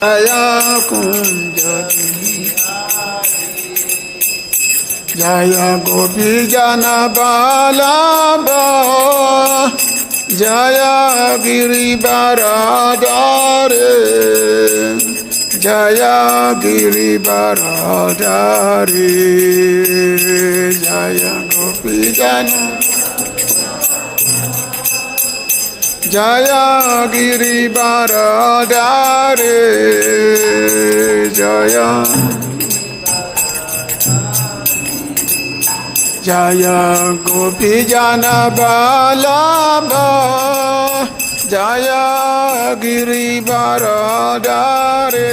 Jaya Kunja Jaya Gopi Jana Balaba Jaya Giri Baradare Jaya Giri Baradare Jaya Gopi Jana Jaya Giri Baradare Jaya Jaya Gopi Jana Balaba Jaya Giri Baradare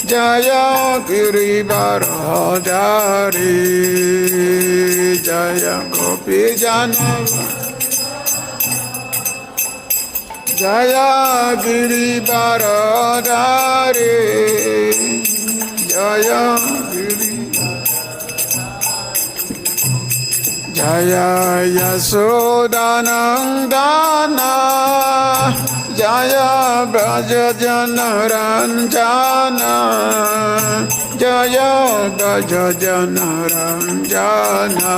Jaya Giri Baradare Jaya Gopi Jana Jaya Giri Baradare Jaya Giri Jaya Yasodanandana Jaya Braja Janaranjana Jaya Braja Janaranjana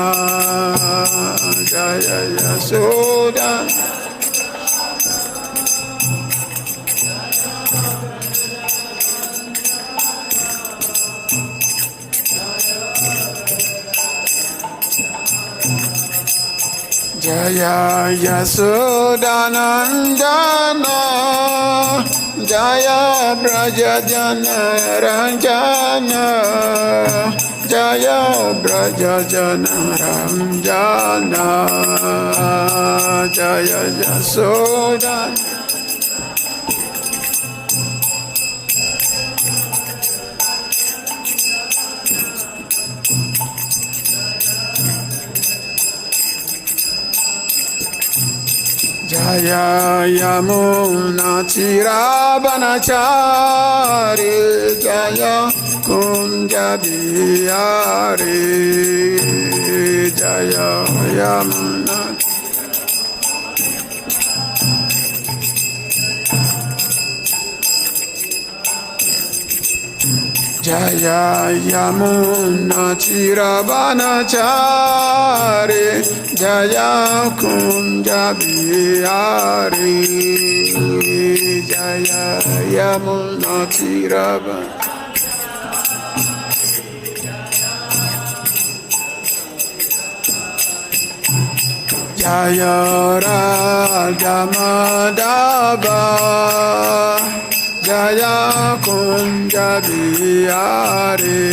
Jaya Yasodanandana Jaya Yasodanandana Jaya Braja Janaranjana Jaya Braja Janaranjana Jaya Yasodanandana Jaya Yamuna Chirabanachari Jaya Kunja Bihari Jaya Yamuna Jaya Yamuna Chirabanachari Jaya Kunja Bihari Jaya Yamuna Chirabanachari Jaya Radha Madhava Jaya Kunja Bihari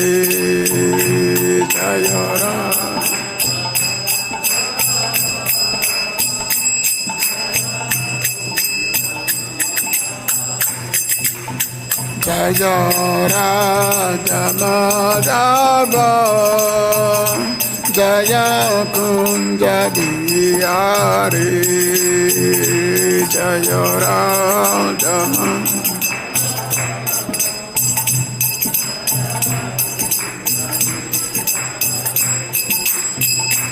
Jaya Radha Jaya Radha Madhava Jaya Kunja Bihari Jaya Radha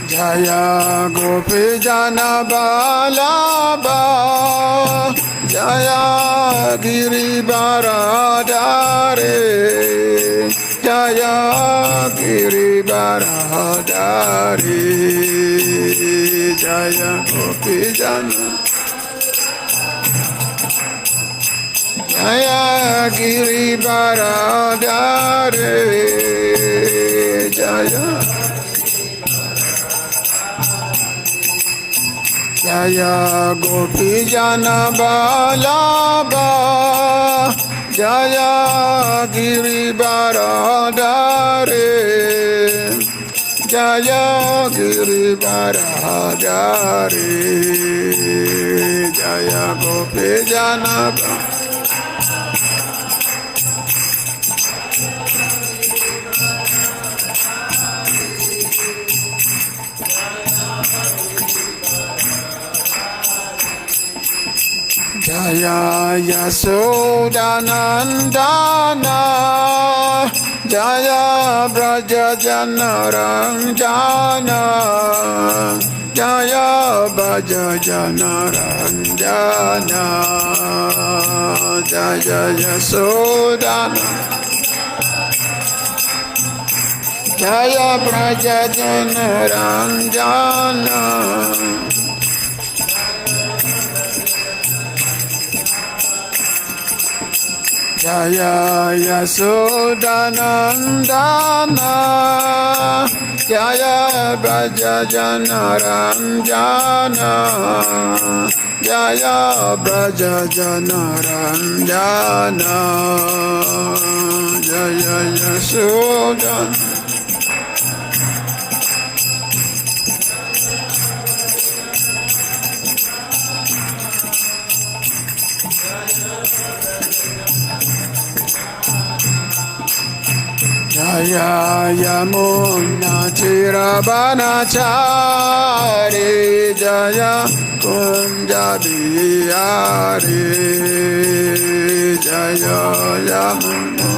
Jaya Gopi Jana Balaba Jaya Giri Baradare Jaya Giri Baradare Jaya Gopi Jana Jaya Giri Baradare Jaya Jaya Gopi Jana Balaba Jaya Giri Baradare Jaya Giri Baradare Jaya Gopi Jana Jaya Yasodanandana Jaya Braja Janaranjana Jaya Braja Janaranjana Jaya Yasodhana Jaya Braja Janaranjana Jaya Yasodhanandana Jaya Braja Janaranjana Jaya Braja Janaranjana Jaya Yasodhana Jaya Yamuna Tirabanachari Jaya Kunja Bihari Jaya Yamuna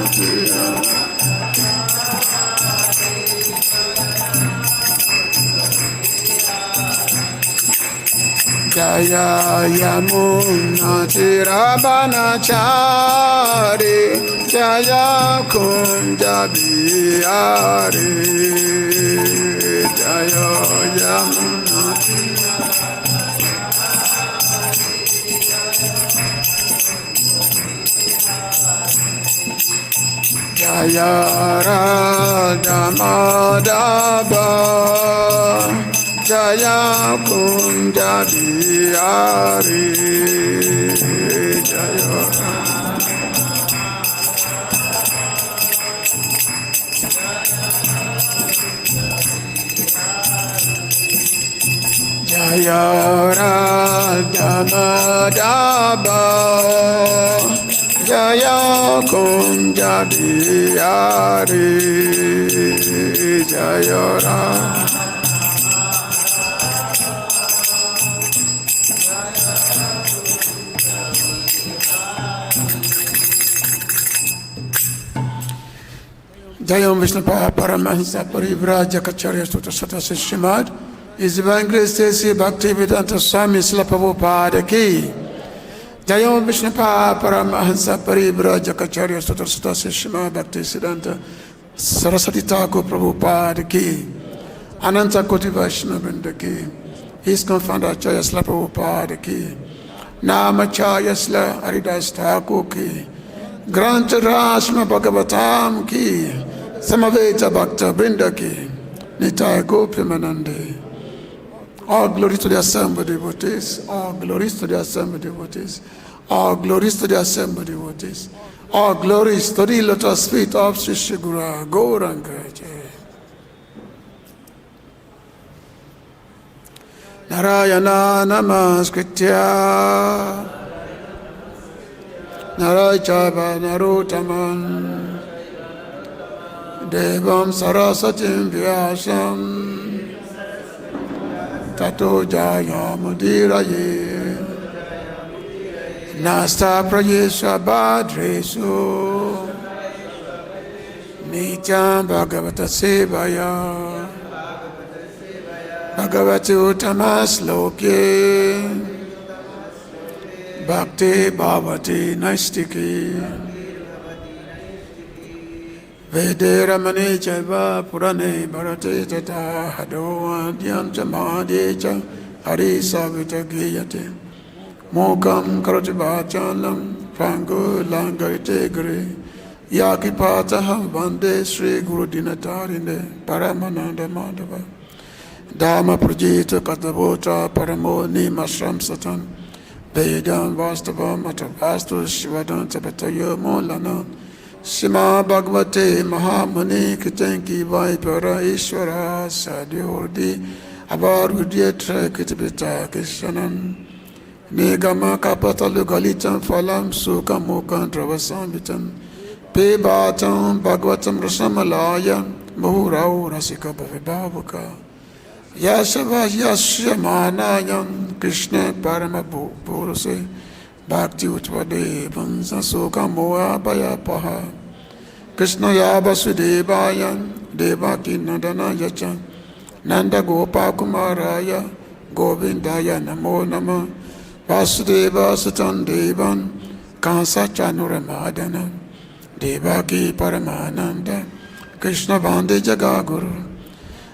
Jaya Yamuna Tirabanachari Jaya Kunja Bihari Jaya Yamuna Jaya Radha Madhava Jaya Kunja Bihari Jaya Jaya Radha Madhava Jaya Kunja Bihari Jaya Radha Jayam Vishnupāda Paramahansa Parivrājakacārya Sutta Sattva Srimad His Divine Grace Stacy Bhaktivedanta Swami Srila Prabhupada ki Jayam Vishnupāda Paramahansa Parivrājakacārya Sutta Sattva Srimad Bhaktivedanta Saraswati Thakur Prabhupada ki Ananta Koti Vaishnava Vrinda ki ISKCON Founder Acharya Srila Prabhupada ki Namacharya Srila Haridas Thakur ki Granth Rashma Bhagavatam ki Samaveta Bhakta Vrinda ki Nitai Gopimanande. All glory to the assembled devotees. All glories to the assembled devotees. All glories to the assembled devotees. All glories to the lotus feet of Sri Guru Gauranga. Narayana Namaskritya Narayana Narotaman Devam Sarasatim Vyasam Tato Jaya Mudiraye Nasta Prayesha Badresu Nityam Bhagavata Sevaya Bhagavati Uttamas Loke Bhakti Bhavati Naistiki Vederamane Chaiva Purane Bharate Tata Hado Adhyam Chamade Cha Hari Savita Giyate Mokam Karati Vachalam Prangu Langarite Gre Yaki Pataham Vande Sri Guru Dinatarine Paramananda Madhava Dhamma Prajita Katavota Paramo Nimashram Satan Vedam Vastavam Atavastu Shivadan Tapatayo Molana Shima Bhagavate Mahamani Kitanki Vaipara Isvara Sadhyordi Avarudyetra Kitapita Kishanan Nigama Kapatalu Galitam Phalam Sukamukan Travasambitam Pebatam Bhagavatam Rasamalaya Mahurau Rasika Bhavibhavuka Yasava Yasyamanayam Krishna Paramapuruse Bhakti Utvade Vansasoka Moa Paha Krishna Yabasudevaya Devaki Nandana Yacha Nanda Gopa Kumaraya Govindaya Namo Nama Vasudeva Satan Devan Kansa Chanuramadana Devaki Paramananda Krishna Bande Jagaguru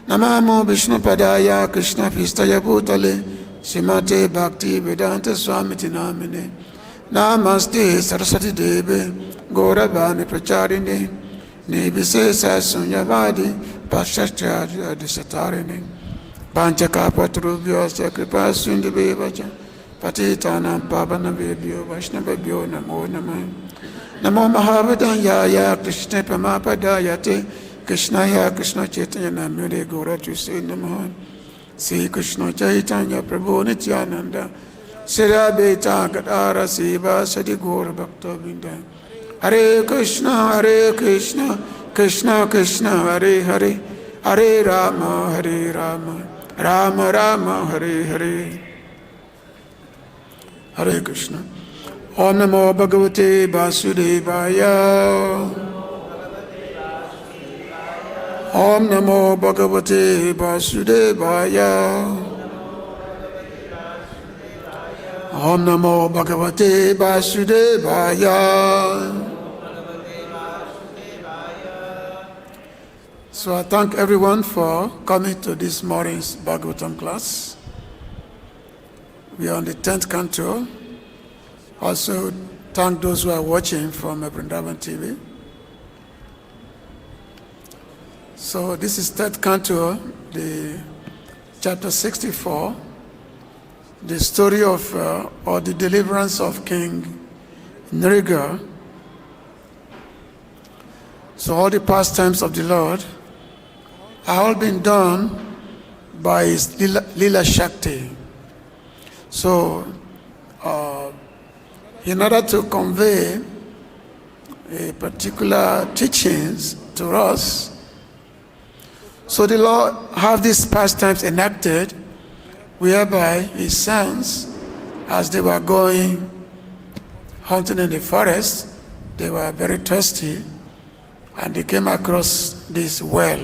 Namamo Vishnu Padaya Krishna Pistaya Bhutale Srimate Bhakti Vedanta Swamiti Namine Namaste Saraswati Deve Gauravani Pracharine Nibisesa Sunyavadi Paśyatāṁ Disatarine Panchakapatrubhyo Sakripa Sundivevacha Patitanam Pavanavebhyo Vaishnavabhyo Namo Namah Namo Mahāvadanyaya Krishna Pamapadayate Krishnaya Krishna Chaitanya Namune Gauratu Se Namaha Sri Krishna Chaitanya Prabhu Nityananda Sira Beta Gadara Siva Sadi Gaura Bhakta Vrinda Hare Krishna Krishna Krishna Hare Hare Hare Rama Rama Rama Hare Hare Hare Krishna Om Namo Bhagavate Vasudevaya Om Namo Bhagavate Vasudevaya Om Namo Bhagavate Vasudevaya. So I thank everyone for coming to this morning's Bhagavatam class. We are on the 10th canto. Also thank those who are watching from Vrindavan TV. So this is 3rd canto, the chapter 64, the story of or the deliverance of King Nṛga. So all the pastimes of the Lord are all been done by his Lila Shakti. So in order to convey a particular teachings to us, so the Lord have these pastimes enacted whereby his sons, as they were going hunting in the forest, they were very thirsty and they came across this well.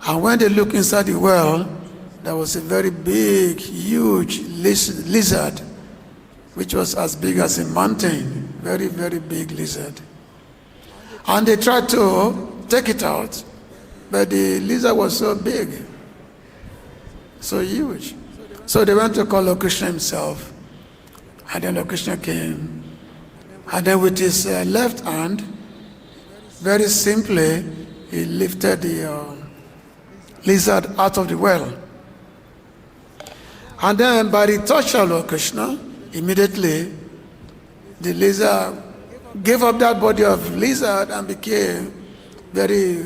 And when they looked inside the well, there was a very big, huge lizard, which was as big as a mountain, very, very big lizard. And they tried to take it out, but the lizard was so big, so huge. So they went to call Lord Kṛṣṇa himself, and then Lord Kṛṣṇa came, and then with his left hand, very simply, he lifted the lizard out of the well. And then by the touch of Lord Kṛṣṇa, immediately the lizard gave up that body of lizard and became very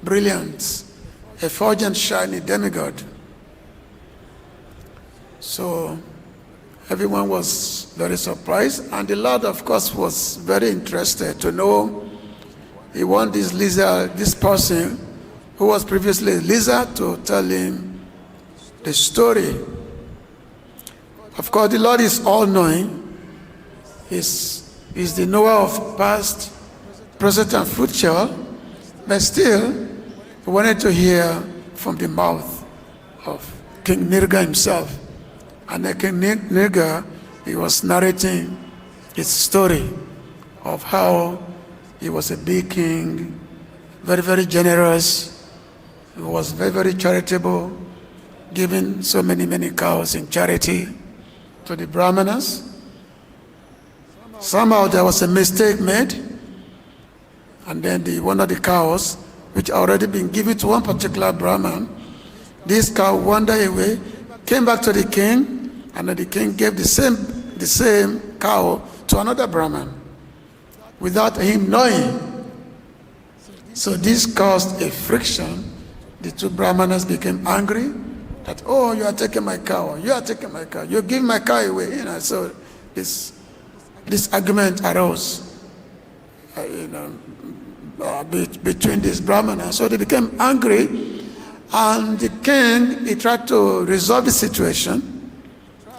brilliant, effulgent, shiny demigod. So everyone was very surprised, and the Lord, of course, was very interested to know. He wanted this lizard, this person who was previously a lizard, to tell him the story. Of course, the Lord is all-knowing. He's the knower of past, present, and future, but still, he wanted to hear from the mouth of King Nṛga himself. And then King Nṛga, he was narrating his story of how he was a big king, very, very generous. He was very, very charitable, giving so many, many cows in charity to the Brahmanas. Somehow there was a mistake made, and then one of the cows, which had already been given to one particular Brahman, this cow wandered away, came back to the king, and then the king gave the same cow to another Brahman without him knowing. So this caused a friction. The two Brahmanas became angry that, oh, you are taking my cow, you are taking my cow, you give my cow away. So this argument arose between these Brahmanas. So they became angry, and the king, he tried to resolve the situation.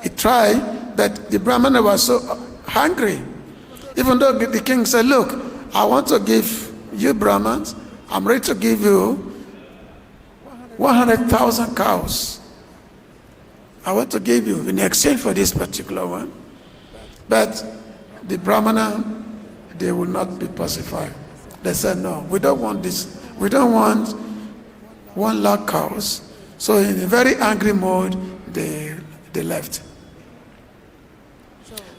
He tried, but the Brahmana was so hungry. Even though the king said, look, I want to give you Brahmans, I'm ready to give you 100,000 cows. I want to give you in exchange for this particular one. But the Brahmana, they will not be pacified. They said, no, we don't want this. We don't want 1 lakh cows. So in a very angry mode, they left.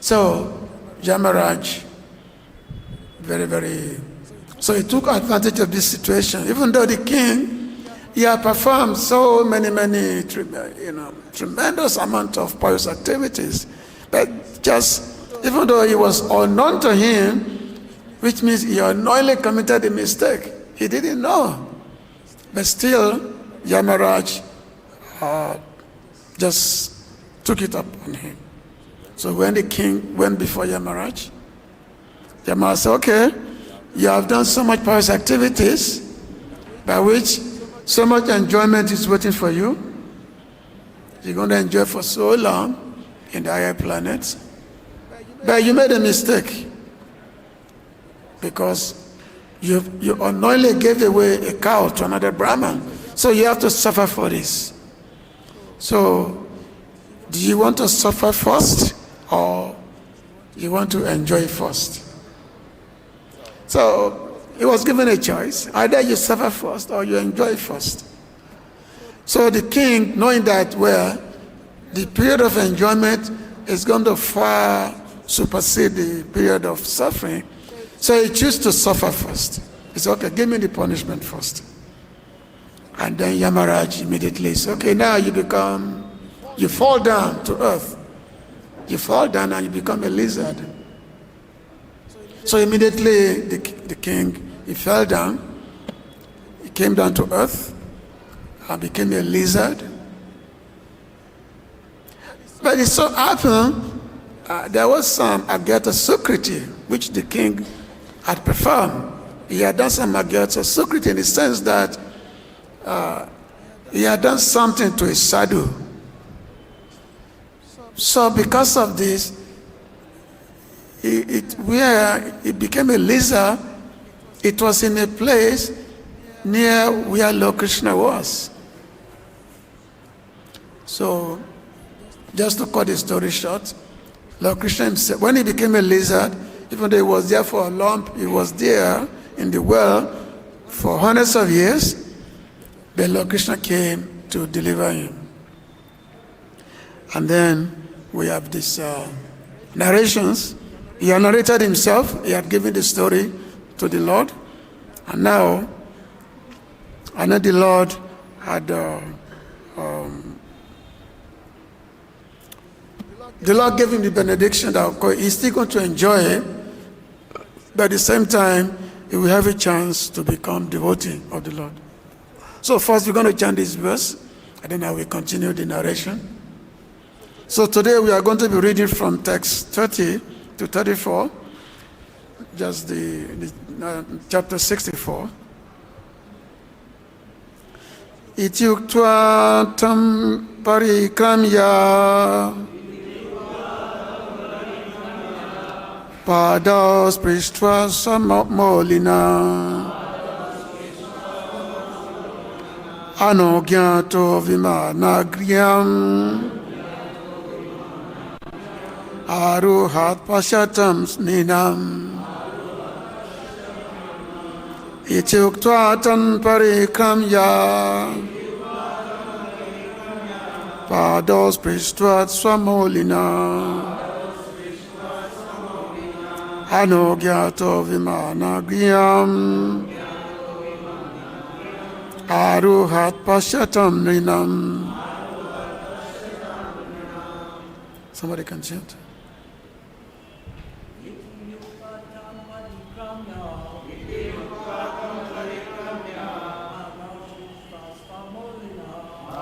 So Yamaraj, so he took advantage of this situation. Even though the king, he had performed so many, tremendous amount of pious activities, but just, even though it was unknown to him, which means he unknowingly committed a mistake, he didn't know. But still, Yamaraj just took it up on him. So when the king went before Yamaraj, Yamaraj said, okay, you have done so much pious activities by which so much enjoyment is waiting for you. You're going to enjoy for so long in the higher planets. But you made a mistake because you unknowingly gave away a cow to another Brahman. So you have to suffer for this. So do you want to suffer first or you want to enjoy first? So he was given a choice. Either you suffer first or you enjoy first. So the king, knowing that, well, the period of enjoyment is going to far supersede the period of suffering, so he chose to suffer first. He said, okay, give me the punishment first. And then Yamaraj immediately said, okay, now you fall down to earth. You fall down and you become a lizard. So immediately the king, he fell down, he came down to earth and became a lizard. But it so happened, there was some agyata sukriti, which the king had performed. He had done some agyata sukriti in the sense that he had done something to his sadhu. So because of this, where he became a lizard, it was in a place near where Lord Kṛṣṇa was. So, just to cut the story short, Lord Kṛṣṇa himself, when he became a lizard, even though he was there for a lump, he was there in the well for hundreds of years, but Lord Kṛṣṇa came to deliver him. And then we have these narrations. He had narrated himself, he had given the story to the Lord, and now the Lord had the Lord gave him the benediction that he's still going to enjoy it, but at the same time he will have a chance to become devotee of the Lord. So first we're going to chant this verse, and then I will continue the narration. So today we are going to be reading from text 30 to 34, just the chapter 64. Iti uktvā tam parikramya pādau spṛṣṭvā sva-maulinā anujñāto vimānāgryam āruhat paśyatāṁ nṛṇām iti uktvā tam parikramya pādau spṛṣṭvā sva-maulinā anujñāto vimānāgryam āruhat paśyatāṁ nṛṇām. Somebody can chant.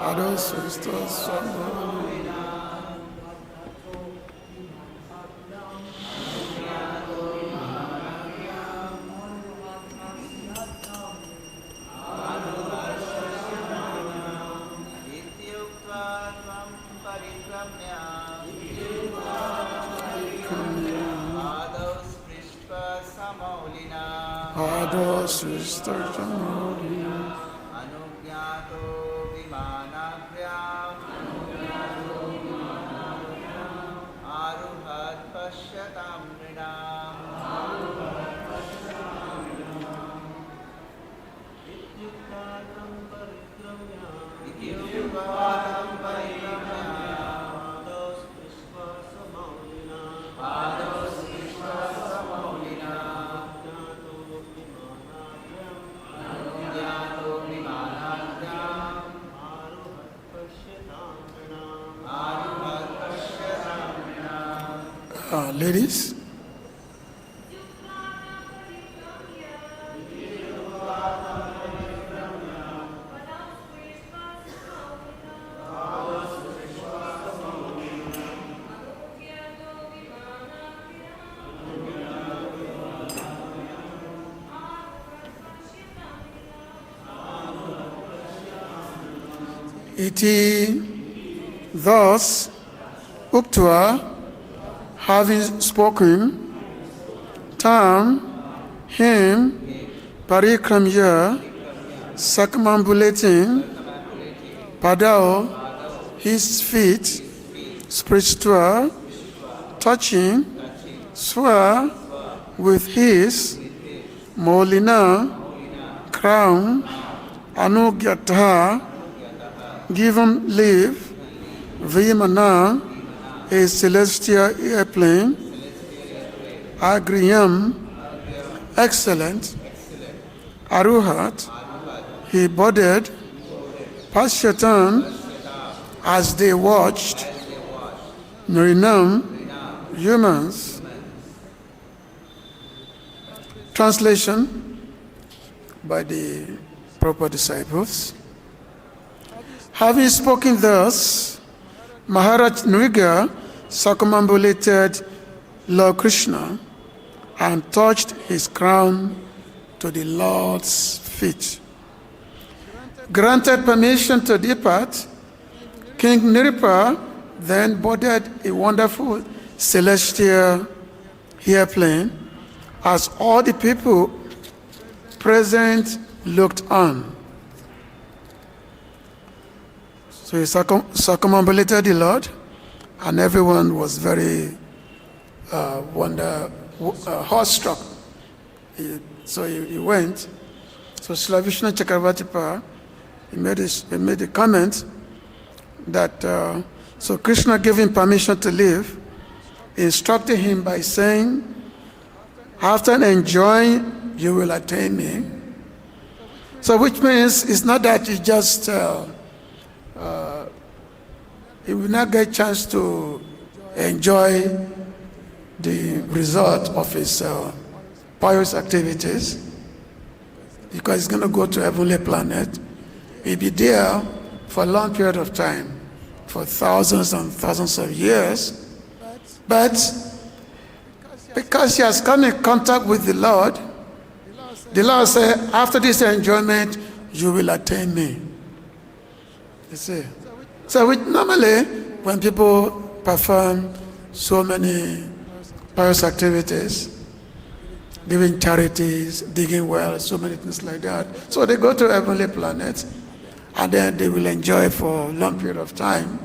Pādau spṛṣṭvā sva-maulinā pādau spṛṣṭvā anujñāto vimānāgryam āruhat paśyatāṁ pādau sva-maulinā, anujñāto vimānāgryam, āruhat paśyatāṁ. Ladies. Iti thus uktvā, having spoken, tam him parikramya, circumambulating, pādau his feet, spṛṣṭvā, touching, sva with his, maulinā, crown, anujñātaḥ, given leave, vimāna, a celestial airplane, agryam, excellent, āruhat, he boarded, paśyatāṁ, as they watched, nṛṇām, humans. Translation by the proper disciples. Having spoken thus, Mahārāja Nṛga circumambulated Lord Kṛṣṇa and touched his crown to the Lord's feet. Granted permission to depart, King Nṛpa then boarded a wonderful celestial airplane as all the people present looked on. So he circumambulated the Lord, and everyone was very horror-struck. So he went. So Srila Vishnu Chakravarti, he made a comment that so Krishna gave him permission to leave, instructed him by saying, after enjoying, you will attain me. So which means it's not that you just he will not get a chance to enjoy the result of his pious activities, because he's going to go to heavenly planet. He'll be there for a long period of time, for thousands and thousands of years. But because he has come in contact with the Lord said, after this enjoyment, you will attain me. You see? So normally, when people perform so many pious activities, giving charities, digging wells, so many things like that, so they go to heavenly planets, and then they will enjoy for a long period of time.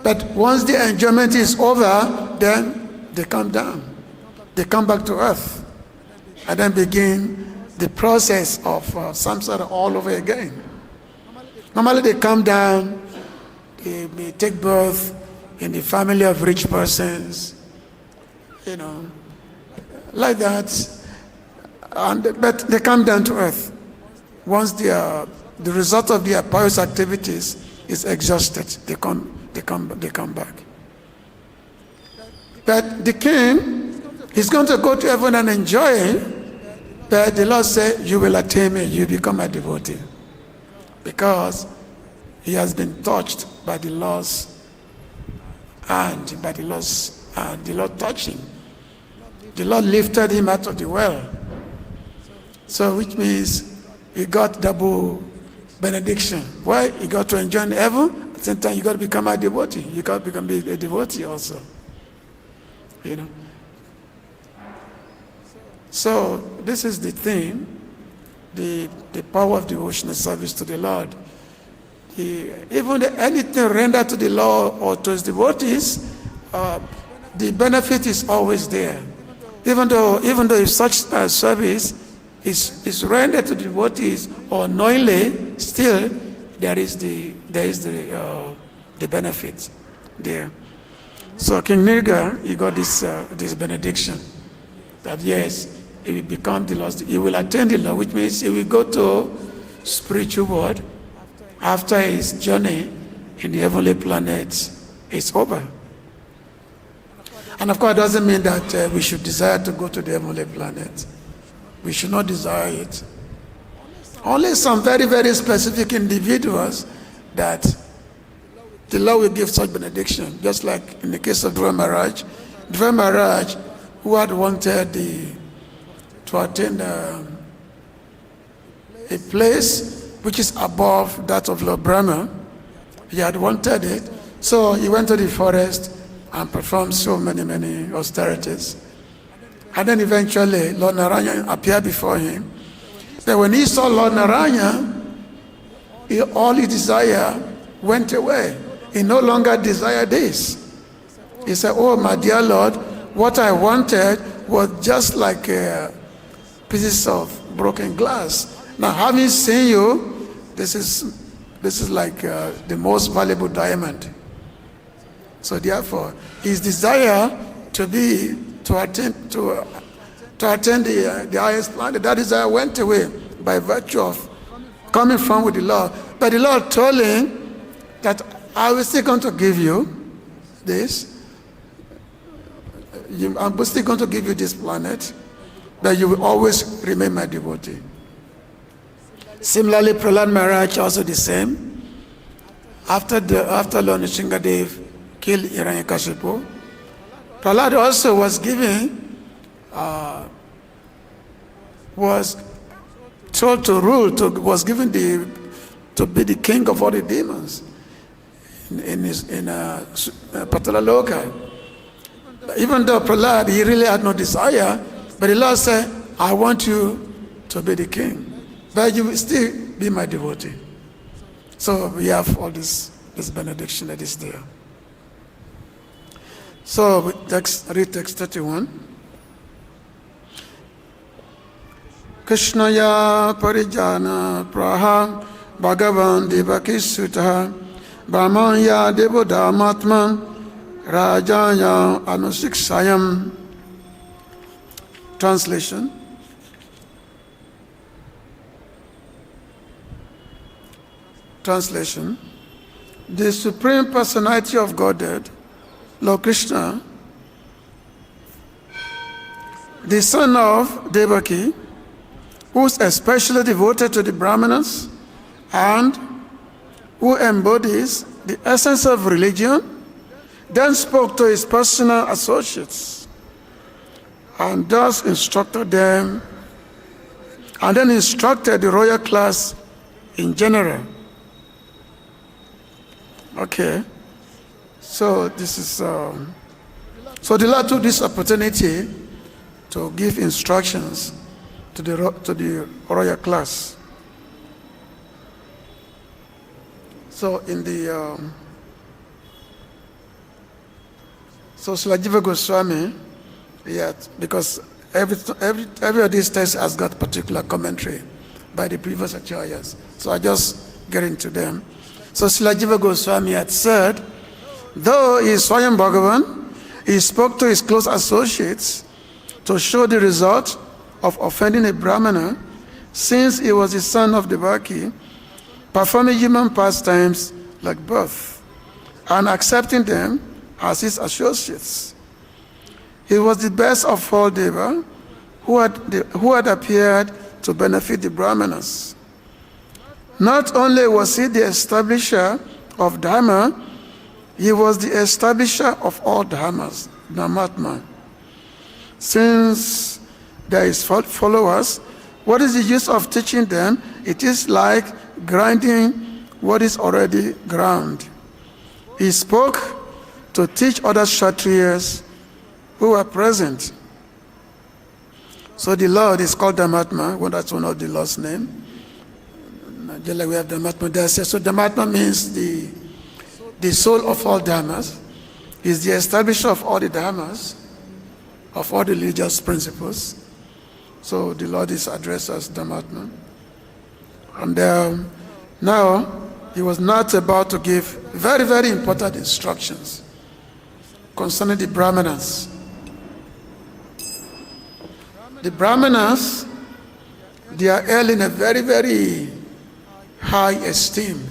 But once the enjoyment is over, then they come down. They come back to earth, and then begin the process of samsara all over again. Normally they come down, they may take birth in the family of rich persons, like that, but they come down to earth. Once the result of their pious activities is exhausted, they come back. But the king, he's going to go to heaven and enjoy it, but the Lord said, you will attain me, you become a devotee. Because he has been touched by the Lord's hand, by the Lord touched him. The Lord lifted him out of the well. So which means he got double benediction. Why? He got to enjoy in heaven, at the same time you got to become a devotee. You got to become a devotee also. So this is the thing, the power of devotional service to the Lord. Even anything rendered to the Lord or to his devotees, the benefit is always there. Even though if such service is rendered to devotees or knowingly, still there is the there is the benefit there. So King Nṛga, he got this benediction that yes, he will become the Lord. He will attain the Lord, which means he will go to spiritual world after his journey in the heavenly planet is over. And of course, it doesn't mean that we should desire to go to the heavenly planet. We should not desire it. Only some very, very specific individuals that the Lord will give such benediction, just like in the case of Dhruva Mahārāja. Dhruva Mahārāja, who had wanted to attain a place which is above that of Lord Brahma. He had wanted it, so he went to the forest and performed so many austerities. And then eventually Lord Narayana appeared before him. But when he saw Lord Narayana, all his desire went away. He no longer desired this. He said, "Oh, my dear Lord, what I wanted was just like pieces of broken glass. Now, having seen you, this is like the most valuable diamond." So therefore, his desire to attain the highest planet, that desire went away by virtue of coming from with the Lord. But the Lord told him that I will still going to give you this. I'm still going to give you this planet, but you will always remain my devotee. Similarly, Prahlad Maharaj also the same. After Lord Nrsimhadev killed Hiranyakashipu, Prahlad also was told to rule, was given to be the king of all the demons in Patala Loka. Even though Prahlad, he really had no desire, but the Lord said, "I want you to be the king, but you will still be my devotee." So we have all this benediction that is there. So read text 31. Krishnaya parijana praha bhagavan devaki sutah brahmanya devodhamatman rajaya anusiksayam. Translation. The Supreme Personality of Godhead, Lord Kṛṣṇa, the son of Devaki, who is especially devoted to the Brahmanas and who embodies the essence of religion, then spoke to his personal associates and thus instructed them, and then instructed the royal class in general. Okay, so this is so the Lord took this opportunity to give instructions to the royal class. So in the so Srila Jiva Goswami, because every of these texts has got particular commentary by the previous acharyas. So I just get into them. So Srila Jiva Goswami had said, though he is Swayam Bhagavan, he spoke to his close associates to show the result of offending a Brahmana, since he was the son of Devaki, performing human pastimes like birth, and accepting them as his associates. He was the best of all Deva, who had appeared to benefit the Brahmanas. Not only was he the establisher of Dharma, he was the establisher of all Dharmas, Dhammatma. Since there is followers, what is the use of teaching them? It is like grinding what is already ground. He spoke to teach other Kshatriyas who were present. So the Lord is called Dhammatma. Well, that's one of the Lord's name. Just like we have Dhammatma there. So Dhammatma means the soul of all Dhammas. Is the establisher of all the Dhammas, of all the religious principles. So the Lord is addressed as Dhammatma. And now, he was not about to give very, very important instructions concerning the Brahmanas. The Brahmanas, they are held in a very, very high esteem.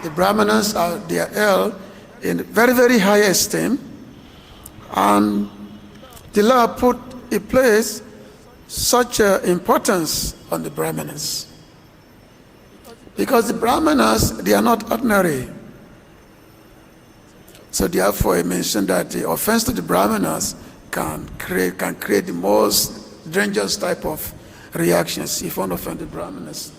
The Brahmanas they are held in very, very high esteem, and the Lord put in place such importance on the Brahmanas. Because the Brahmanas, they are not ordinary. So therefore, he mentioned that the offense to the Brahmanas can create the most dangerous type of reactions if one offends the Brahmanas.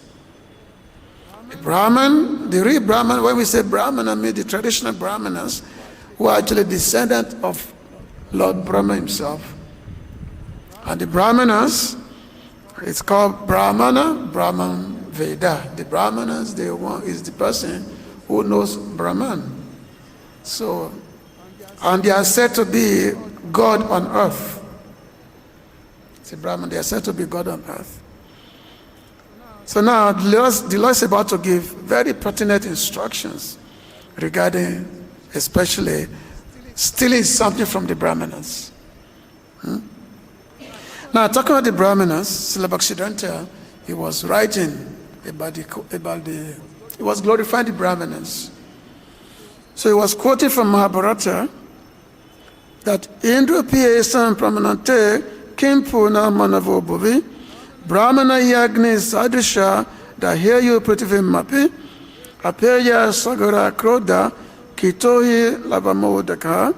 The Brahman, the real Brahman, when we say Brahman, I mean the traditional Brahmanas, who are actually descendants of Lord Brahma himself. And the Brahmanas, it's called Brahmana, Brahman Veda. The Brahmanas, the one is the person who knows Brahman. So, and they are said to be God on earth. The Brahman, they are said to be God on earth. So now the Lord is about to give very pertinent instructions regarding, especially, stealing something from the Brahmanas. Now, talking about the Brahmanas, Srila Bhaktisiddhanta, he was writing he was glorifying the Brahmanas. So he was quoting from Mahabharata that Indra Piyesam Pramanante Kimpuna Manavo Bhuvi Brahmana Yagni Sadrisha Daheyu Prativim Mapi Apeya Sagara Kroda Kitohi Lavamodaka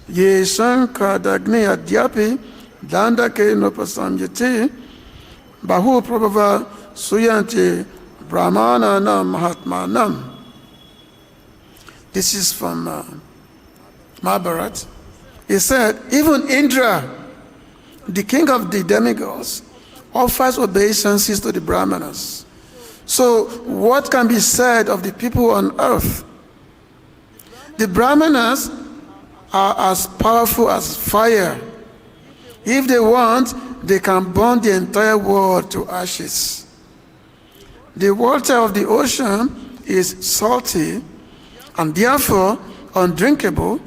Ye Sankadagni Adyapi Dandake Nopasamyati Bahu Prabhava Suyanti Brahmana Nam Mahatmanam. This is from Mahabharata. He said, even Indra, the king of the demigods, offers obeisances to the Brahmanas. So what can be said of the people on earth? The Brahmanas are as powerful as fire. If they want, they can burn the entire world to ashes. The water of the ocean is salty and therefore undrinkable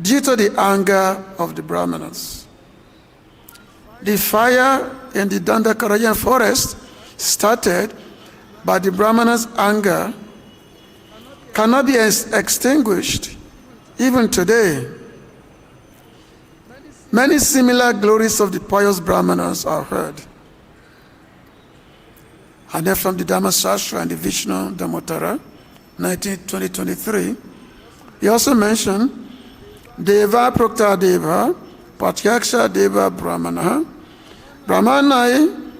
due to the anger of the Brahmanas. The fire in the Dandakarayan forest started by the Brahmanas' anger cannot be extinguished even today. Many similar glories of the pious Brahmanas are heard. And then from the Dhamma Sastra and the Vishnu Dhammottara, 2023, he also mentioned Deva Prokta Deva, Pratyaksha Deva Brahmana, Brahmanai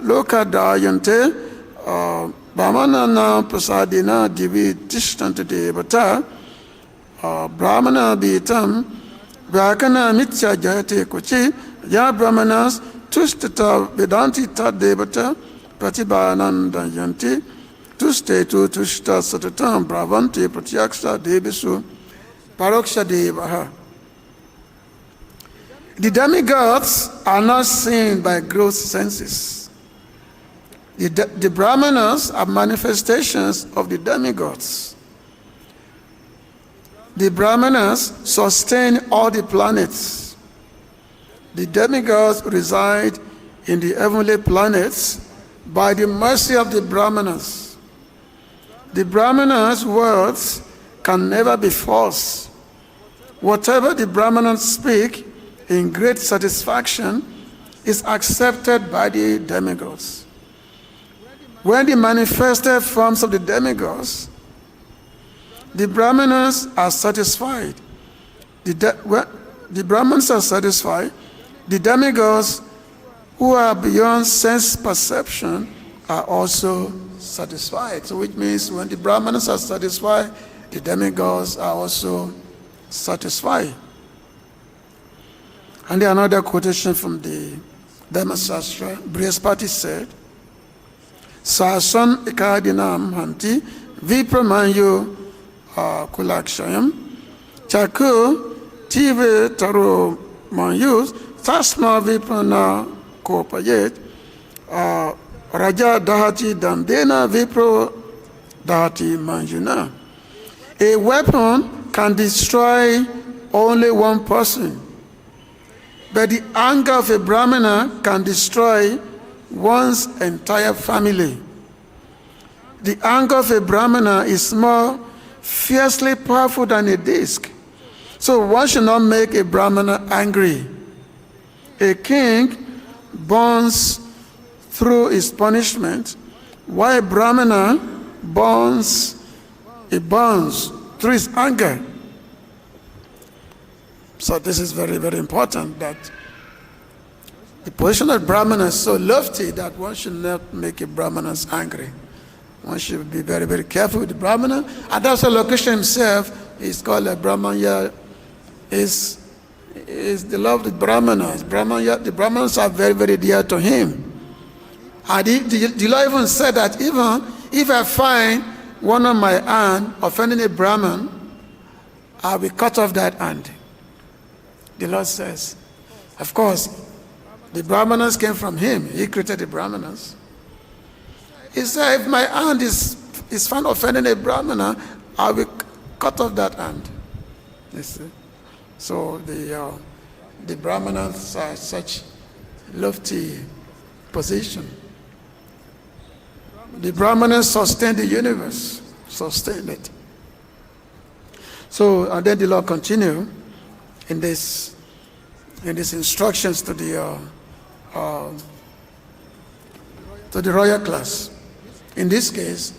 Loka Dayante, Brahmanana Prasadina Divi Tishtanta Devata, Brahmana Bitam, Vakana Mithya Jayate Kuchi, Ya Brahmanas Tushtata Vedanti Tad Devata, Pratibhananda Yanti, Tustetu Tushta Satatam Bravanti Pratyaksha Devisu Paroksha Devaha. The demigods are not seen by gross senses. The Brahmanas are manifestations of the demigods. The Brahmanas sustain all the planets. The demigods reside in the heavenly planets by the mercy of the Brahmanas. The Brahmanas' words can never be false. Whatever the Brahmanas speak in great satisfaction is accepted by the demigods. When the manifested forms of the demigods, the Brahmanas are satisfied. The Brahmanas are satisfied. The demigods who are beyond sense perception are also satisfied. So which means when the Brahmanas are satisfied, the demigods are also satisfied. And then another quotation from the Dhamma Sastra, Brihaspati said, Sasan ikadinam hanti vipramanyo kulakshayam chaku tive taro manyus tasma viprana kopayet Raja dahati dandena vipro dahati manjuna. A weapon can destroy only one person, but the anger of a Brahmana can destroy one's entire family. The anger of a Brahmana is more fiercely powerful than a disc. So one should not make a Brahmana angry. A king burns through his punishment, while a Brahmana burns through his anger. So this is very, very important, that the position of Brahmana is so lofty that one should not make a Brahmana angry. One should be very, very careful with the Brahmana. And that's why Lord Kṛṣṇa himself is called a Brahmanya, is the loved Brahmanas. The Brahmanas are very, very dear to him. And the Lord even said that even if I find one of my hand offending a Brahman, I will cut off that hand. The Lord says, of course, the Brahmanas came from him. He created the Brahmanas. He said, if my hand is found offending a Brahmana, I will cut off that hand. You see? So the Brahmanas are such lofty position. The Brahmanas sustain the universe, sustain it. So, and then the Lord continue in these instructions to the royal class. In this case,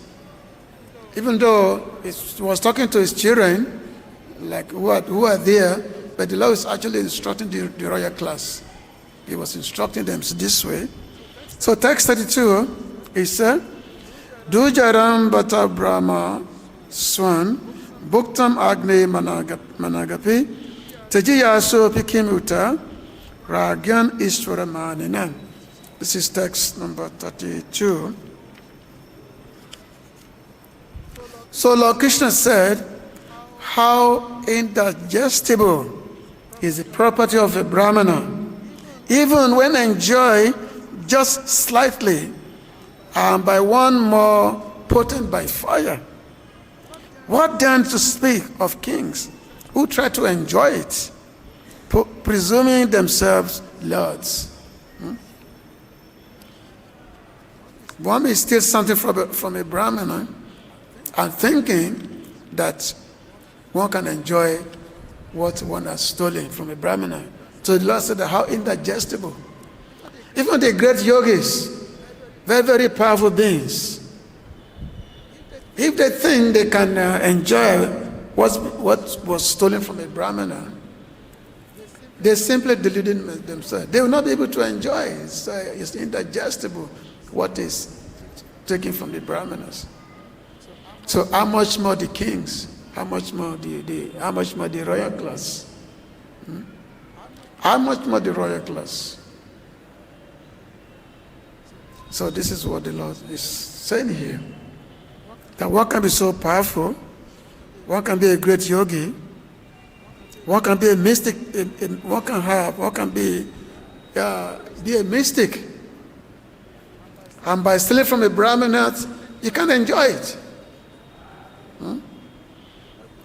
even though he was talking to his children, like who are there, but the Lord is actually instructing the royal class. He was instructing them this way. So text 32, he said, Dujaram bata brahma swan bhuktam agne managapi tajiyaso pikimuta ragyan Isvara manina. This is text number 32. So Lord Kṛṣṇa said, how indigestible is the property of a Brahmana, even when enjoyed just slightly, and by one more potent by fire. What then to speak of kings who try to enjoy it, presuming themselves lords? One may steal something from a Brahmana and thinking that one can enjoy what one has stolen from a Brahmana. So the Lord said, how indigestible. Even the great yogis, very, very powerful beings, if they think they can enjoy what was stolen from a Brahmana, they simply deluded themselves. They will not be able to enjoy it. It's indigestible what is taken from the Brahmanas. So how much more the kings? How much more the royal class? How much more the royal class? So this is what the Lord is saying here. That one can be so powerful, one can be a great yogi, one can be a mystic, one can be a mystic. And by stealing from a Brahmana, you can't enjoy it.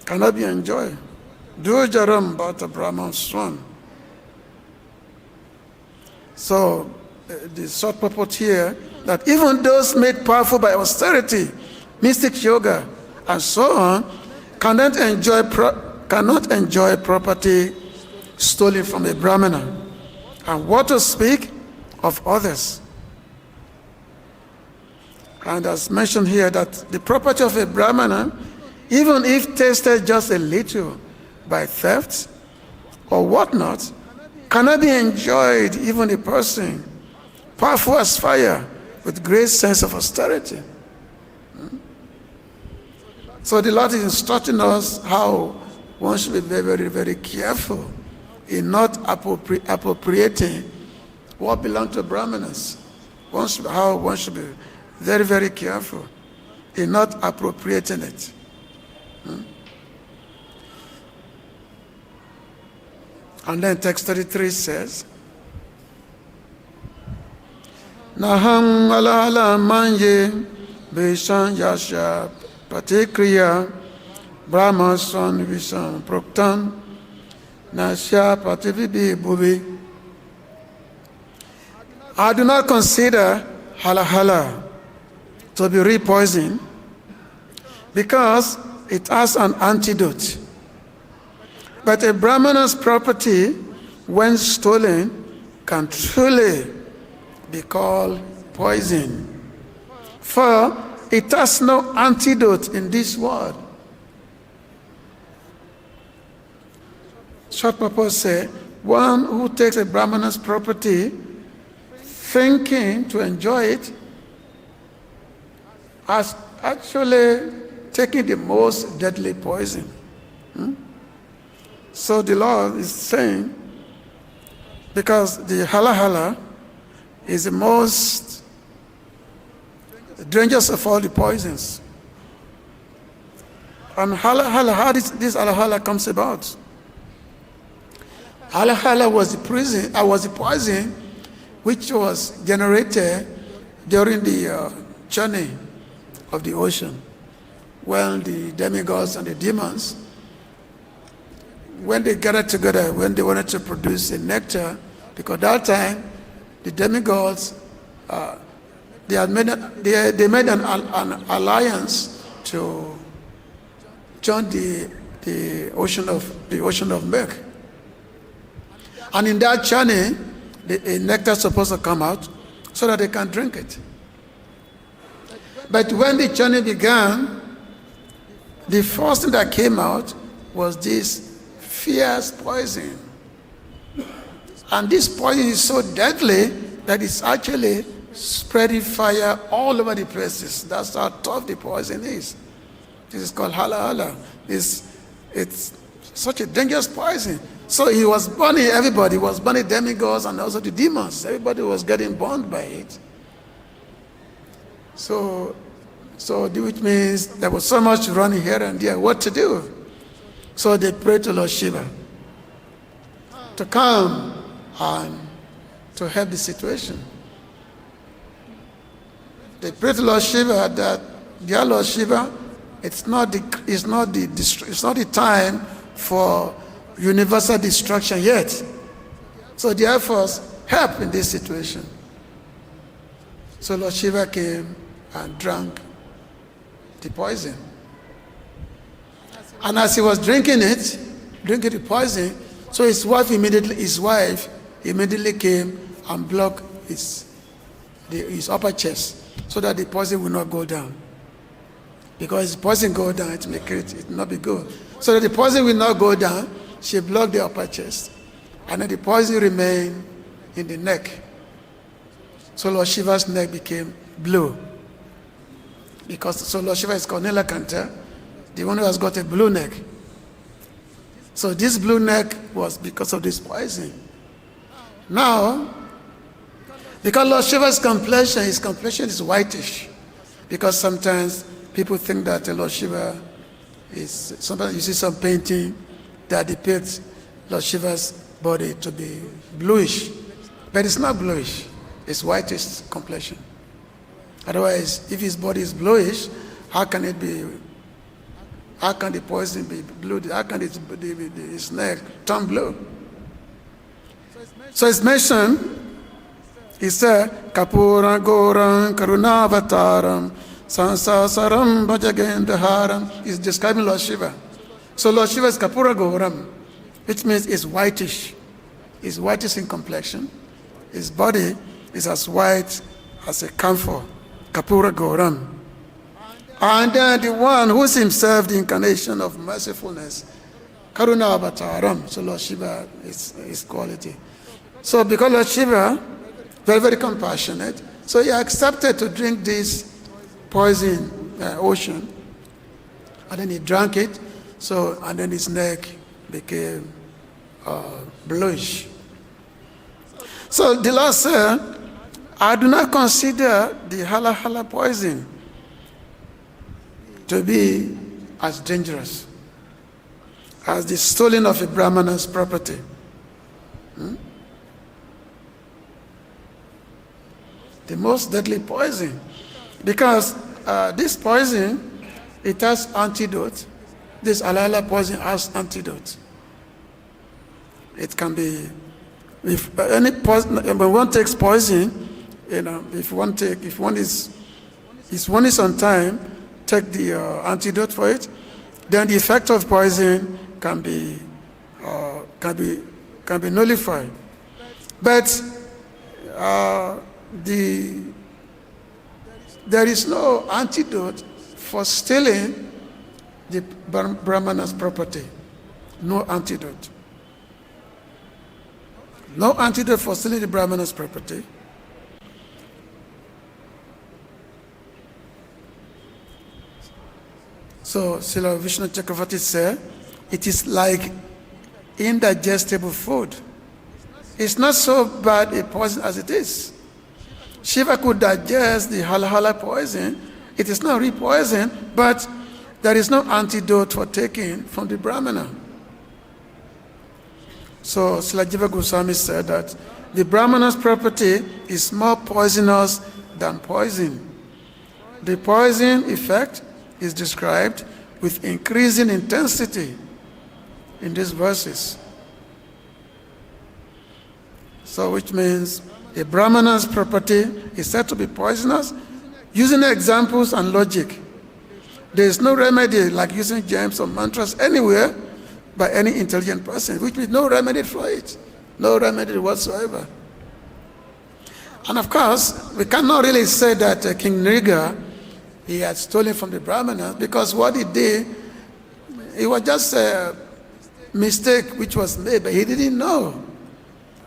Cannot be enjoyed. Dujaram bata Brahman swan. So the short purport here, that even those made powerful by austerity, mystic yoga, and so on, cannot enjoy property stolen from a Brahmana. And what to speak of others? And as mentioned here, that the property of a Brahmana, even if tasted just a little by theft or whatnot, cannot be enjoyed even a person powerful as fire with great sense of austerity. So the Lord is instructing us how one should be very, very, very careful in not appropriating what belongs to Brahmanas. How one should be very, very careful in not appropriating it. And then text 33 says, Naham alahala manye Vishan yasya parikramya Brahma son vishan proktam Nasya pativibi bhuvi. I do not consider halahala to be real poison because it has an antidote. But a Brahmana's property, when stolen, can truly be called poison. For it has no antidote in this world. Short purpose say, one who takes a Brahmana's property thinking to enjoy it has actually taken the most deadly poison. So the Lord is saying, because the halahala is the most dangerous of all the poisons. And halahala, how this halahala comes about? Halahala was the poison which was generated during the journey of the ocean, when the demigods and the demons, when they gathered together, when they wanted to produce a nectar, because that time the demigods they made an alliance to join the ocean of milk, and in that journey, a nectar is supposed to come out so that they can drink it. But when the journey began, the first thing that came out was this fierce poison. And this poison is so deadly that it's actually spreading fire all over the places. That's how tough the poison is. This is called halahala. It's such a dangerous poison. So he was burning everybody. He was burning demigods and also the demons. Everybody was getting burned by it. So which means there was so much running here and there. What to do? So they prayed to Lord Shiva to come and to help the situation. They prayed to Lord Shiva that, dear Lord Shiva, it's not the time for universal destruction yet. So therefore, help in this situation. So Lord Shiva came and drank the poison. And as he was drinking the poison, so his wife immediately came and blocked his upper chest so that the poison will not go down. Because if the poison go down, it will not be good. So that the poison will not go down, she blocked the upper chest. And then the poison remained in the neck. So Lord Shiva's neck became blue. So Lord Shiva is called Nilakanta, the one who has got a blue neck. So this blue neck was because of this poison. Now, because Lord Shiva's complexion is whitish. Because sometimes people think that Lord Shiva is, sometimes you see some painting that depicts Lord Shiva's body to be bluish. But it's not bluish, it's whitish complexion. Otherwise, if his body is bluish, how can the poison be blue? How can his neck turn blue? So it's mentioned, he said, Kapura Goram Karunavataram Sansasaram Bhajagendaharam. He's describing Lord Shiva. So Lord Shiva is Kapura Goram, which means it's whitish. It's whitish in complexion. His body is as white as a camphor. Kapura Goram. And then the one who's himself the incarnation of mercifulness, Karuna Avataram. So Lord Shiva is his quality. So because Lord Shiva, very, very compassionate, so he accepted to drink this poison ocean. And then he drank it, and then his neck became bluish. So the Lord said, I do not consider the halahala poison to be as dangerous as the stealing of a Brahmana's property. The most deadly poison. Because this poison, it has antidote. This alala poison has antidote. It can be, if any poison, when one takes poison, if one is on time, take the antidote for it, then the effect of poison can be nullified. But there is no antidote for stealing the Brahmana's property. No antidote. No antidote for stealing the Brahmana's property. So, Srila Vishnu Chakravarti said, it is like indigestible food. It's not so bad a poison as it is. Shiva could digest the halala poison. It is not real poison, but there is no antidote for taking from the Brahmana. So Srila Jiva Goswami said that the Brahmana's property is more poisonous than poison. The poison effect is described with increasing intensity in these verses. So which means a Brahmana's property is said to be poisonous using examples and logic. There is no remedy like using gems or mantras anywhere by any intelligent person, which means no remedy for it. No remedy whatsoever. And of course, we cannot really say that King Nṛga, he had stolen from the Brahmanas, because what he did, it was just a mistake which was made, but he didn't know.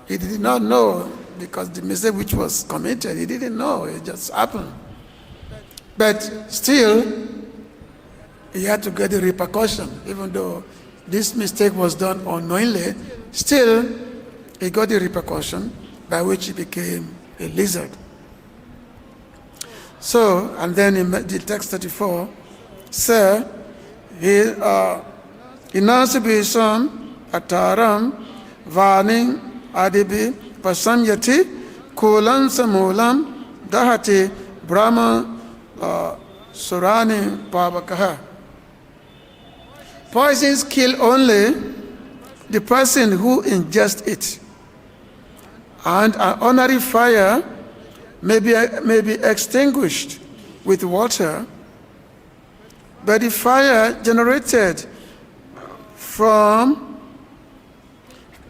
He did not know, because the mistake which was committed, he didn't know, it just happened. But still, he had to get the repercussion, even though this mistake was done unknowingly, still he got the repercussion by which he became a lizard. So, and then in the text 34, sir, inasibisam ataram vaning adibi pasamyati kulan samulam dahati brahma surani pavakaha. Poisons kill only the person who ingests it, and an ordinary fire may be extinguished with water, but the fire generated from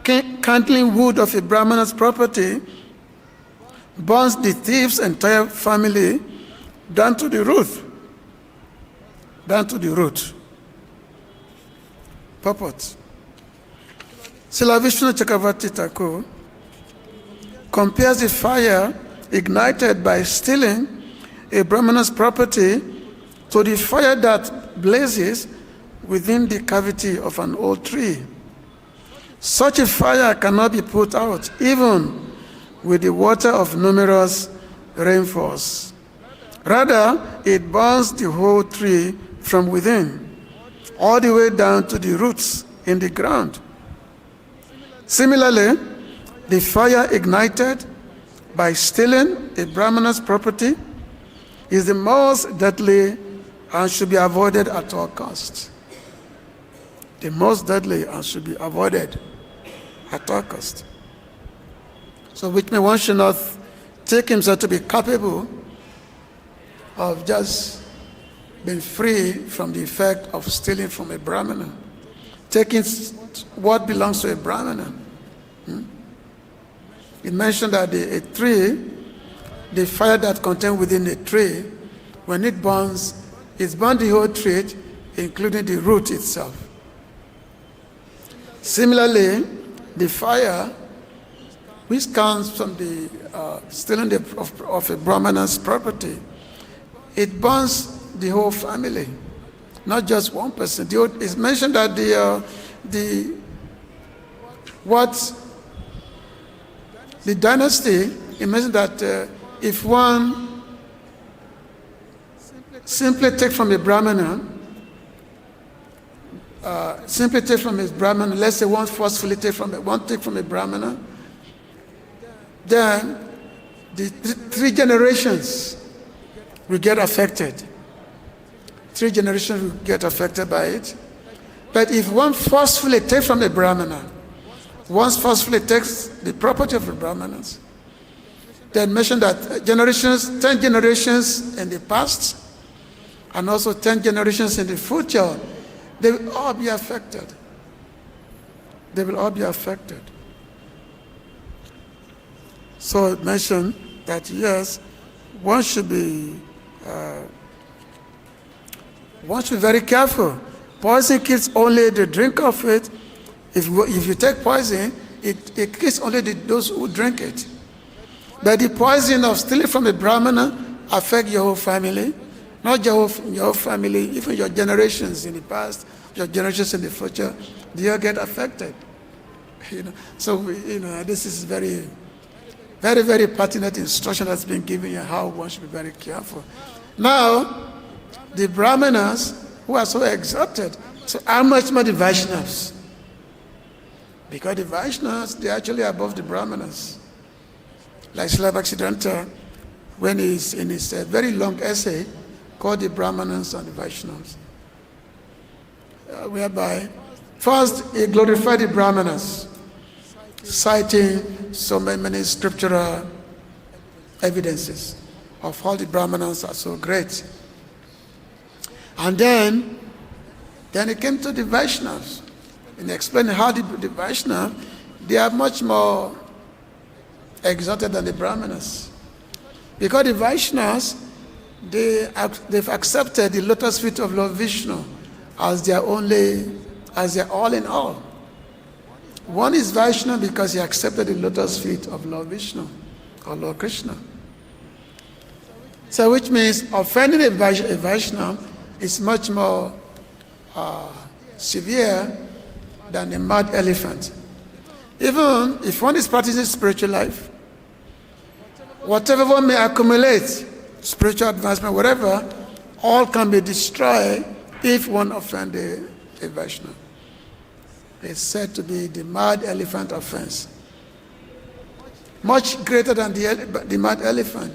kindling wood of a Brahmana's property burns the thief's entire family down to the root. Down to the root. Purport. Srila Vishnu Chakravarti Thakur compares the fire ignited by stealing a Brahmana's property to the fire that blazes within the cavity of an old tree. Such a fire cannot be put out even with the water of numerous rainfalls. Rather, it burns the whole tree from within, all the way down to the roots in the ground. Similarly, the fire ignited by stealing a Brahmana's property is the most deadly and should be avoided at all costs. The most deadly and should be avoided at all costs. So which means one should not take himself to be capable of just being free from the effect of stealing from a Brahmana, taking what belongs to a Brahmana. It mentioned that a tree, the fire that contained within a tree, when it burns, it's burned the whole tree, including the root itself. Similarly, the fire which comes from the stealing of a Brahmana's property, it burns the whole family, not just one person. It's mentioned that the dynasty, it mentioned that if one simply take from a Brahmana, let's say one forcefully take from a Brahmana, then the three generations will get affected. 3 generations will get affected by it. But if one forcefully takes from a Brahmana, one forcefully takes the property of the Brahmanas, then mention that 10 generations in the past, and also 10 generations in the future, they will all be affected. They will all be affected. So it mentioned that yes, one should be very careful. Poison kills only the drink of it. If you take poison, it kills only those who drink it. But the poison of stealing from a Brahmana affects your whole family, not your whole family, even your generations in the past, your generations in the future, they all get affected. So this is very, very, very pertinent instruction that's been given you how one should be very careful. Now, the Brahmanas who are so exalted, so how much more the Vaishnavas? Because the Vaishnavas, they're actually above the Brahmanas. Like Srila Bhaktisiddhanta, when he's in his very long essay called the Brahmanas and the Vaishnavas, whereby first he glorified the Brahmanas, citing so many scriptural evidences of how the Brahmanas are so great. And then it came to the Vaishnavas, and explaining how the Vaishnavas, they are much more exalted than the Brahmanas. Because the Vaishnavas, they've accepted the lotus feet of Lord Vishnu as their all in all. One is Vaishnava because he accepted the lotus feet of Lord Vishnu or Lord Kṛṣṇa. So which means offending a Vaishnava is much more severe than a mad elephant. Even if one is practicing spiritual life, whatever one may accumulate, spiritual advancement, whatever, all can be destroyed if one offends a Vaishnava. It's said to be the mad elephant offense. Much greater than the mad elephant.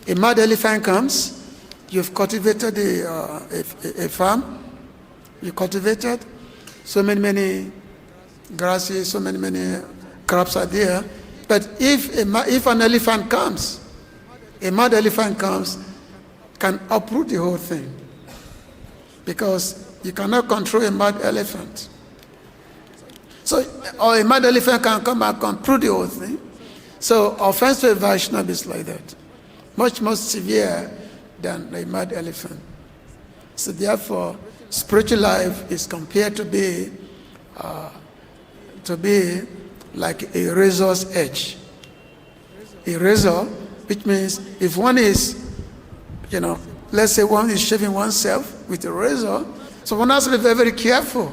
A mad elephant comes, you've cultivated a farm, you cultivated so many grasses, so many crops are there. But if an elephant comes, a mad elephant comes, can uproot the whole thing. Because you cannot control a mad elephant. So, or a mad elephant can come and uproot the whole thing. So, offense to a Vaishnava is like that. Much more severe than a mad elephant. So therefore, spiritual life is compared to be like a razor's edge. A razor, which means if one is, let's say one is shaving oneself with a razor, so one has to be very, very careful.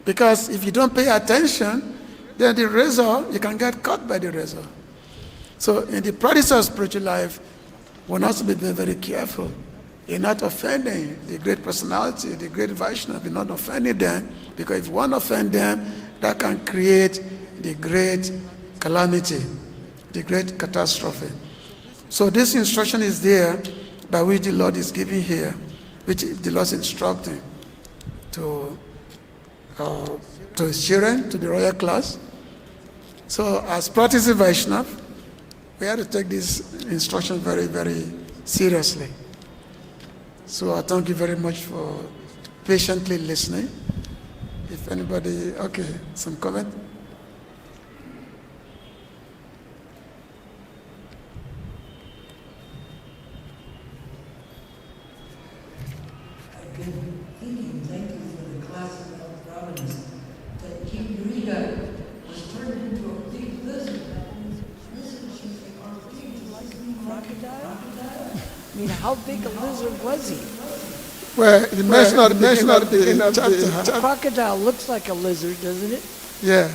Because if you don't pay attention, then the razor, you can get caught by the razor. So in the practice of spiritual life, one has to be very, very careful. You're not offending the great personality, the great Vaishnava, you're not offending them, because if one offends them, that can create the great calamity, the great catastrophe. So this instruction is there by which the Lord is giving here, which the Lord is instructing to his children, to the royal class. So as practicing Vaishnava, we have to take this instruction very, very seriously. So I thank you very much for patiently listening. If anybody, okay, some comment? I've been thinking, thank you for the class about Brahmanas, that King Nṛga was turned into a big lizard. Crocodile? I mean, how big a lizard was he? Well, the mention of the chapter. Crocodile looks like a lizard, doesn't it? Yeah.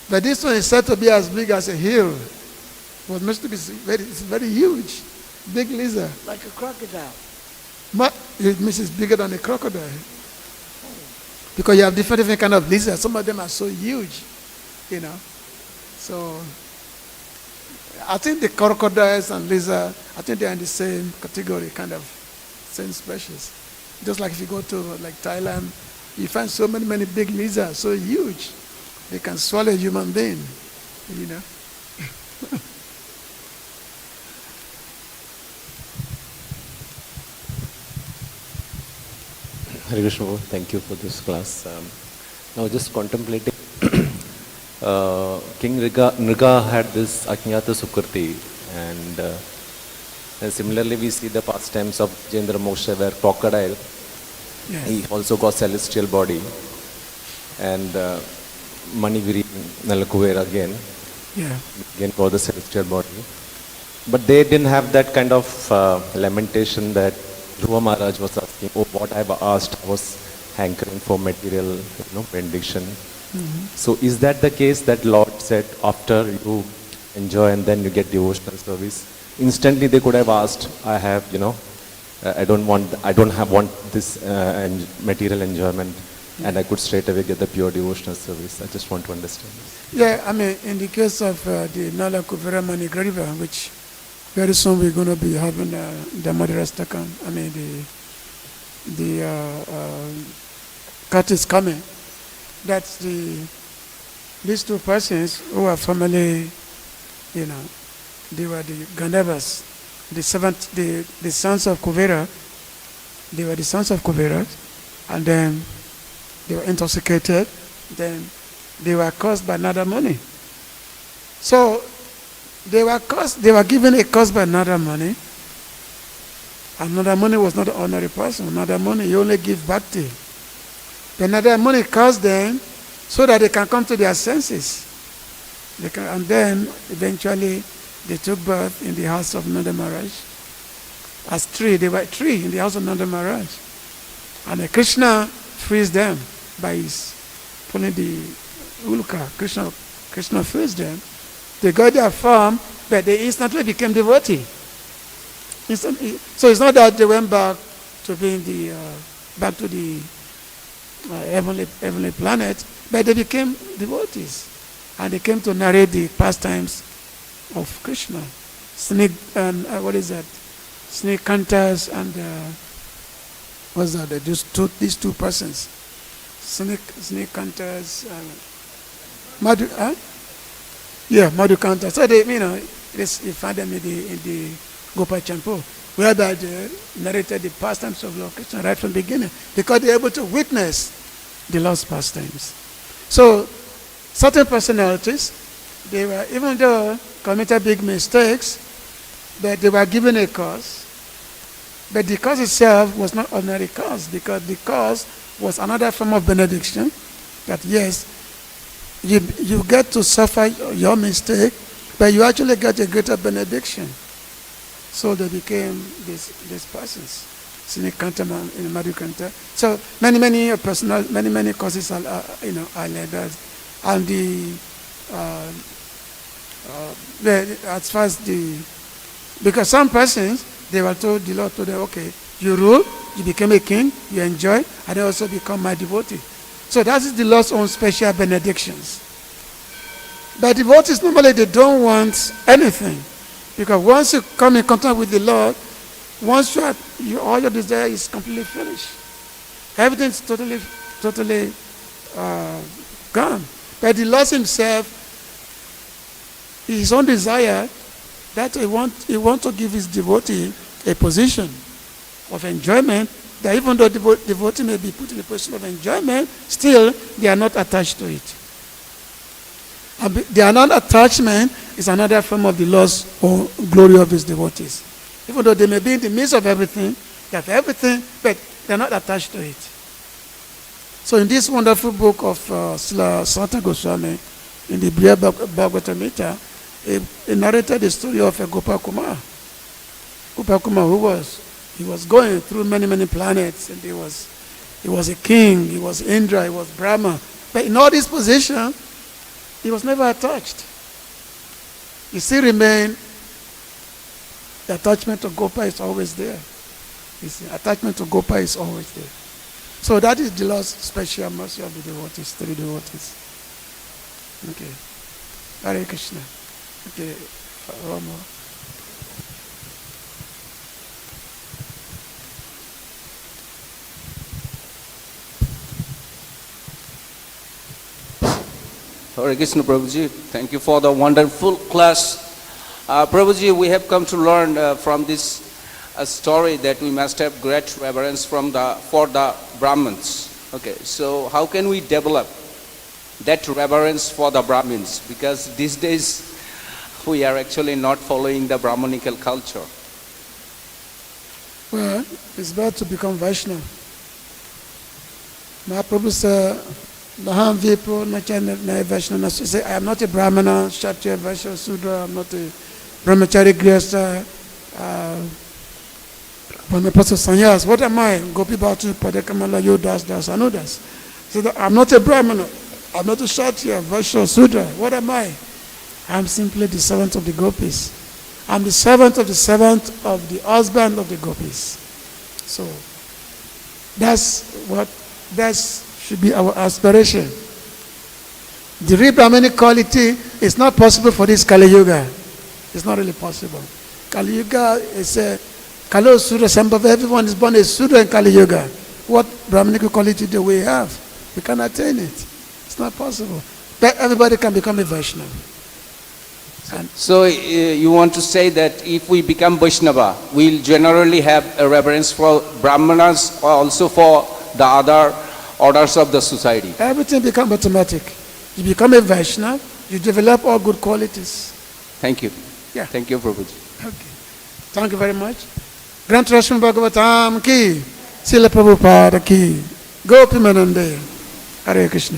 But this one is said to be as big as a hill. Was meant to be it's very huge. Big lizard. Like a crocodile. It means it's bigger than a crocodile. Because you have different kind of lizards. Some of them are so huge, So I think the crocodiles and lizard, I think they are in the same category, kind of same species. Just like if you go to like Thailand, you find so many big lizards, so huge, they can swallow a human being, you know. Hare Krishna, thank you for this class. Now just contemplating, King Nṛga had this Ajñāta Sukriti, and similarly we see the pastimes of Jendra Moksha where crocodile, Yes. he also got celestial body, and Maniviri Nalakuvera again got the celestial body. But they didn't have that kind of lamentation that Dhruva Maharaj was asking, oh, what I've asked, I was hankering for material, benediction. So is that the case that Lord said after you enjoy and then you get devotional service? Instantly they could have asked, I have, I don't want this material enjoyment, and I could straight away get the pure devotional service. I just want to understand this. Yeah, I mean, in the case of the Nalakuvara Manigriva, which very soon we're going to be having the Madhurastakam, I mean, the cut is coming. That's these two persons who are formerly, they were the Gandharvas, the sons of Kuvera. They were the sons of Kuvera, and then they were intoxicated. Then they were cursed by Nada Muni. So they were given a curse by Nada Muni. And Nada Muni was not an ordinary person. Nada Muni, he only give bhakti. The Nada Muni cursed them so that they can come to their senses. And then eventually they took birth in the house of Nanda Maharaj. As three, they were three in the house of Nanda Maharaj. And Krishna frees them by his pulling the ulka. Krishna frees them. They got their form, but they instantly became devotee. Instantly. So it's not that they went back to being back to the heavenly planet, but they became devotees. And they came to narrate the pastimes of Krishna. Snake and snake hunters and what's that? These two persons. Snake hunters. Madhu hunters. So they, you find them in the Gopal Champu, where they narrated the pastimes of Lord Kṛṣṇa right from the beginning, because they're able to witness the Lord's pastimes. So certain personalities, they were, even though committed big mistakes, but they were given a cause. But the cause itself was not ordinary cause, because the cause was another form of benediction. That yes, you get to suffer your mistake, but you actually get a greater benediction. So they became these persons. Sinikantama in Madhukanta. So many personal, many causes are like that. And as far as because some persons, they were told, the Lord told them, okay, you rule, you became a king, you enjoy, and they also become my devotee. So that is the Lord's own special benedictions. But devotees, normally they don't want anything. Because once you come in contact with the Lord, once all your desire is completely finished. Everything is totally gone. But the Lord himself, his own desire, that he want to give his devotee a position of enjoyment, that even though the devotee may be put in a position of enjoyment, still they are not attached to it. And their non-attachment is another form of the Lord's own glory of his devotees. Even though they may be in the midst of everything, they have everything, but they are not attached to it. So in this wonderful book of Srila Sanatana Goswami, in the Brihad Bhagavatamrita, he narrated the story of a Gopal Kumar. Gopal Kumar, he was going through many planets, and he was a king, he was Indra, he was Brahma. But in all these positions, he was never attached. He still remained, the attachment to Gopal is always there. Attachment to Gopal is always there. So that is the Lord's special mercy of the devotees, to the devotees. Okay. Hare Krishna. Okay. Hare Krishna, Prabhuji. Thank you for the wonderful class. Prabhuji, we have come to learn from this story that we must have great reverence for the Brahmins. Okay, so how can we develop that reverence for the Brahmins? Because these days we are actually not following the Brahmanical culture. Well, it's better to become Vaishnava. Mahaprabhu said, Laham Vipo Nachana Vaishnava. He said, I am not a Brahmana, Kshatriya, Vaishya, Sudra, I am not a Brahmachari, Grihastha, Sanyas. What am I? Gopi Bhatu, Padakamala, Yodas, Das, Anudas. He said, I am not a Brahmana, I am not a Kshatriya, Vaishya, Sudra. What am I? I am simply the servant of the gopis. I am the servant of the husband of the gopis. So, that should be our aspiration. The real Brahmanic quality is not possible for this Kali Yuga. It's not really possible. Kali Yuga is a Kalo Sudra Sambhava. Everyone is born a Sudra in Kali Yuga. What Brahmanic quality do we have? We can attain it. It's not possible. But everybody can become a Vaishnava. So you want to say that if we become Vaishnava, we'll generally have a reverence for Brahmanas or also for the other orders of the society? Everything becomes automatic. You become a Vaishnava, you develop all good qualities. Thank you. Yeah. Thank you, Prabhuji. Okay. Thank you very much. Grant Rashmi Bhagavatam ki, Srila Prabhupada ki, Gopi Manande. Hare Krishna.